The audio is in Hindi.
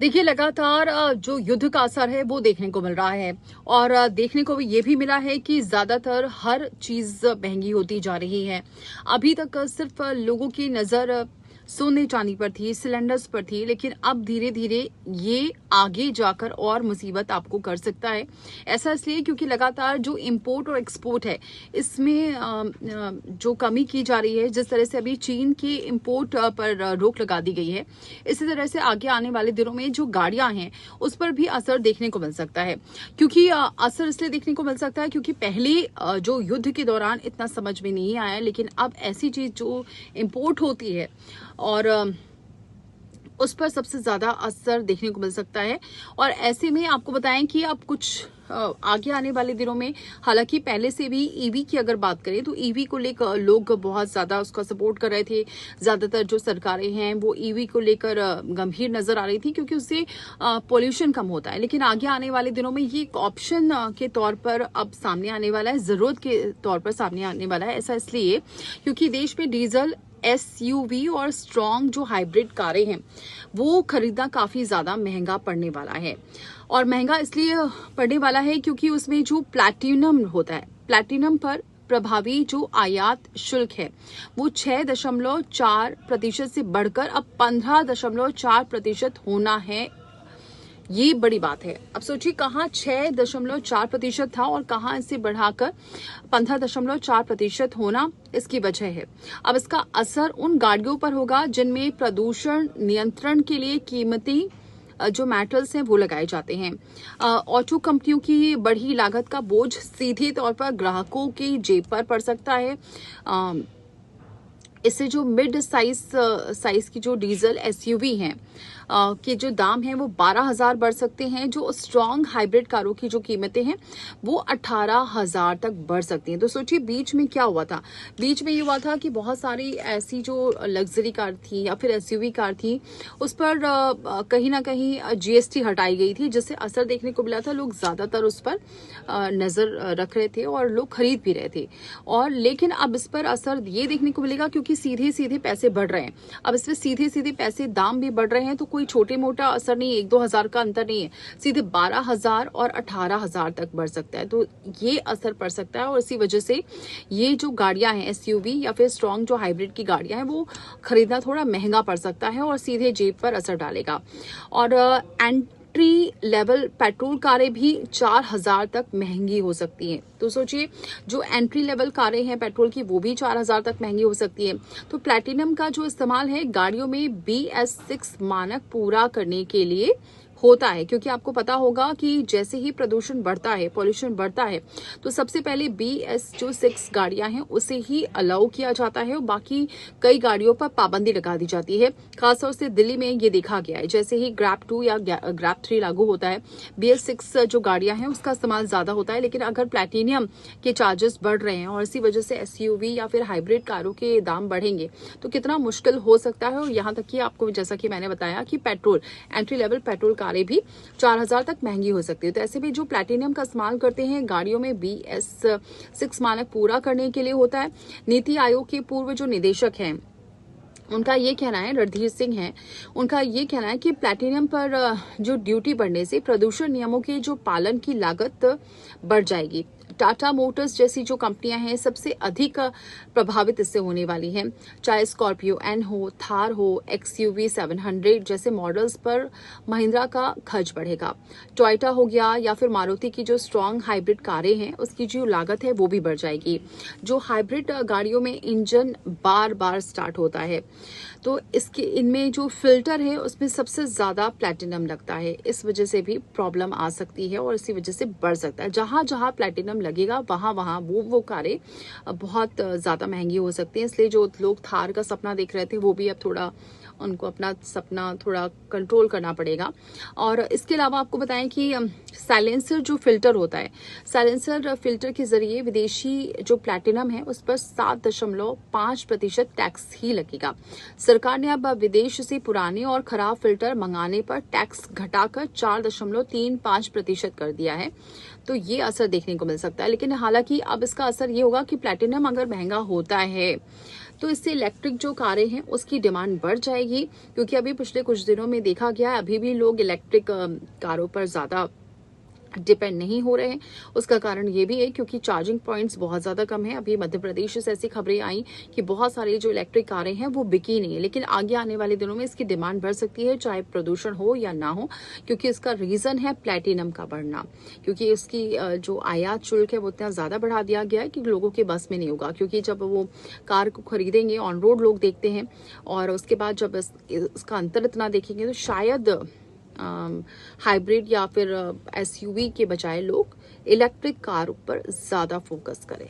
देखिए लगातार जो युद्ध का असर है वो देखने को मिल रहा है और देखने को ये भी मिला है कि ज्यादातर हर चीज महंगी होती जा रही है। अभी तक सिर्फ लोगों की नजर सोने चांदी पर थी, सिलेंडर्स पर थी, लेकिन अब धीरे धीरे ये आगे जाकर और मुसीबत आपको कर सकता है। ऐसा इसलिए क्योंकि लगातार जो इंपोर्ट और एक्सपोर्ट है इसमें जो कमी की जा रही है, जिस तरह से अभी चीन के इंपोर्ट पर रोक लगा दी गई है, इसी तरह से आगे आने वाले दिनों में जो गाड़ियां हैं उस पर भी असर देखने को मिल सकता है। क्योंकि असर इसलिए देखने को मिल सकता है क्योंकि पहले जो युद्ध के दौरान इतना समझ में नहीं आया, लेकिन अब ऐसी चीज जो इंपोर्ट होती है और उस पर सबसे ज्यादा असर देखने को मिल सकता है। और ऐसे में आपको बताएं कि अब कुछ आगे आने वाले दिनों में, हालांकि पहले से भी ईवी की अगर बात करें तो ईवी को लेकर लोग बहुत ज्यादा उसका सपोर्ट कर रहे थे। ज्यादातर जो सरकारें हैं वो ईवी को लेकर गंभीर नजर आ रही थी क्योंकि उससे पोल्यूशन कम होता है। लेकिन आगे आने वाले दिनों में ये एक ऑप्शन के तौर पर अब सामने आने वाला है, जरूरत के तौर पर सामने आने वाला है। ऐसा इसलिए क्योंकि देश में डीजल, एसयूवी और स्ट्रॉन्ग जो हाइब्रिड कारें हैं वो खरीदना काफी ज्यादा महंगा पड़ने वाला है। और महंगा इसलिए पड़ने वाला है क्योंकि उसमें जो प्लैटिनम होता है, प्लैटिनम पर प्रभावी जो आयात शुल्क है वो 6.4% से बढ़कर अब 15.4% होना है। ये बड़ी बात है। अब सोचिए, कहाँ 6.4% था और कहाँ इसे बढ़ाकर 15.4% होना। इसकी वजह है अब इसका असर उन गाड़ियों पर होगा जिनमें प्रदूषण नियंत्रण के लिए कीमती जो मेटल्स हैं वो लगाए जाते हैं। ऑटो कंपनियों की बढ़ी लागत का बोझ सीधे तौर पर ग्राहकों की जेब पर पड़ सकता है। इससे जो मिड साइज की जो डीजल एसयूवी हैं के जो दाम हैं वो 12,000 बढ़ सकते हैं। जो स्ट्रॉन्ग हाइब्रिड कारों की जो कीमतें हैं वो 18,000 तक बढ़ सकती हैं। तो सोचिए बीच में क्या हुआ था। बीच में ये हुआ था कि बहुत सारी ऐसी जो लग्जरी कार थी या फिर एसयूवी कार थी उस पर कहीं ना कहीं जीएसटी हटाई गई थी, जिससे असर देखने को मिला था। लोग ज्यादातर उस पर नजर रख रहे थे और लोग खरीद भी रहे थे। और लेकिन अब इस पर असर ये देखने को मिलेगा क्योंकि सीधे सीधे पैसे बढ़ रहे हैं। अब इसमें सीधे सीधे पैसे दाम भी बढ़ रहे हैं, तो कोई छोटे मोटा असर नहीं है, 1-2 हजार का अंतर नहीं है। सीधे 12,000 और 18,000 तक बढ़ सकता है। तो ये असर पड़ सकता है और इसी वजह से ये जो गाड़ियां हैं एसयूवी या फिर स्ट्रॉन्ग जो हाइब्रिड की गाड़ियां हैं वो खरीदना थोड़ा महंगा पड़ सकता है और सीधे जेब पर असर डालेगा। और एंट्री लेवल पेट्रोल कारें भी 4,000 तक महंगी हो सकती हैं। तो सोचिए, जो एंट्री लेवल कारें हैं पेट्रोल की वो भी 4,000 तक महंगी हो सकती है। तो प्लैटिनम का जो इस्तेमाल है गाड़ियों में BS6 मानक पूरा करने के लिए होता है, क्योंकि आपको पता होगा कि जैसे ही प्रदूषण बढ़ता है, पॉल्यूशन बढ़ता है, तो सबसे पहले BS6 गाड़ियां हैं उसे ही अलाउ किया जाता है और बाकी कई गाड़ियों पर पाबंदी लगा दी जाती है। खासतौर से दिल्ली में ये देखा गया है। जैसे ही ग्रैप 2 या ग्रैप 3 लागू होता है, BS6 जो गाड़ियां हैं उसका इस्तेमाल ज्यादा होता है। लेकिन अगर प्लैटिनियम के चार्जेस बढ़ रहे हैं और इसी वजह से एसयूवी या फिर हाइब्रिड कारों के दाम बढ़ेंगे तो कितना मुश्किल हो सकता है। और यहाँ तक कि आपको, जैसा कि मैंने बताया, कि पेट्रोल, एंट्री लेवल पेट्रोल कारें भी 4,000 तक महंगी हो सकती है। तो ऐसे में जो प्लैटिनम का इस्तेमाल करते हैं गाड़ियों में BS6 मानक पूरा करने के लिए होता है। नीति आयोग के पूर्व जो निदेशक हैं उनका ये कहना है, रणधीर सिंह है, उनका ये कहना है कि प्लैटिनम पर जो ड्यूटी बढ़ने से प्रदूषण नियमों के जो पालन की लागत बढ़ जाएगी। टाटा मोटर्स जैसी जो कंपनियां हैं सबसे अधिक प्रभावित इससे होने वाली हैं। चाहे स्कॉर्पियो एन हो, थार हो, XUV 700 जैसे मॉडल्स पर महिंद्रा का खर्च बढ़ेगा। टोयोटा हो गया या फिर मारुति की जो स्ट्रॉन्ग हाइब्रिड कारें हैं उसकी जो लागत है वो भी बढ़ जाएगी। जो हाइब्रिड गाड़ियों में इंजन बार बार स्टार्ट होता है तो इनमें जो फिल्टर है उसमें सबसे ज्यादा प्लैटिनम लगता है। इस वजह से भी प्रॉब्लम आ सकती है और इसी वजह से बढ़ सकता है। जहां जहां प्लैटिनम लगेगा वहां वहां वो कारें बहुत ज्यादा महंगी हो सकती हैं। इसलिए जो लोग थार का सपना देख रहे थे वो भी अब थोड़ा, उनको अपना सपना थोड़ा कंट्रोल करना पड़ेगा। और इसके अलावा आपको बताएं कि साइलेंसर जो फिल्टर होता है, साइलेंसर फिल्टर के जरिए विदेशी जो प्लैटिनम है उस पर 7.5% टैक्स ही लगेगा। सरकार ने अब विदेश से पुराने और खराब फिल्टर मंगाने पर टैक्स घटाकर 4.35% कर दिया है। तो ये असर देखने को मिल सकता है। लेकिन हालांकि अब इसका असर ये होगा कि प्लैटिनम अगर महंगा होता है तो इससे इलेक्ट्रिक जो कारें हैं उसकी डिमांड बढ़ जाएगी, क्योंकि अभी पिछले कुछ दिनों में देखा गया है अभी भी लोग इलेक्ट्रिक कारों पर ज़्यादा डिपेंड नहीं हो रहे हैं। उसका कारण ये भी है क्योंकि चार्जिंग पॉइंट्स बहुत ज़्यादा कम है। अभी मध्य प्रदेश से ऐसी खबरें आई कि बहुत सारी जो इलेक्ट्रिक कारें हैं वो बिकी नहीं है, लेकिन आगे आने वाले दिनों में इसकी डिमांड बढ़ सकती है, चाहे प्रदूषण हो या ना हो, क्योंकि इसका रीज़न है प्लेटिनम का बढ़ना। क्योंकि इसकी जो आयात शुल्क है वो इतना ज़्यादा बढ़ा दिया गया है कि लोगों के बस में नहीं होगा, क्योंकि जब वो कार को खरीदेंगे ऑन रोड लोग देखते हैं और उसके बाद जब इसका अंतर इतना देखेंगे तो शायद हाइब्रिड या फिर एसयूवी के बजाय लोग इलेक्ट्रिक कार पर ज़्यादा फोकस करें।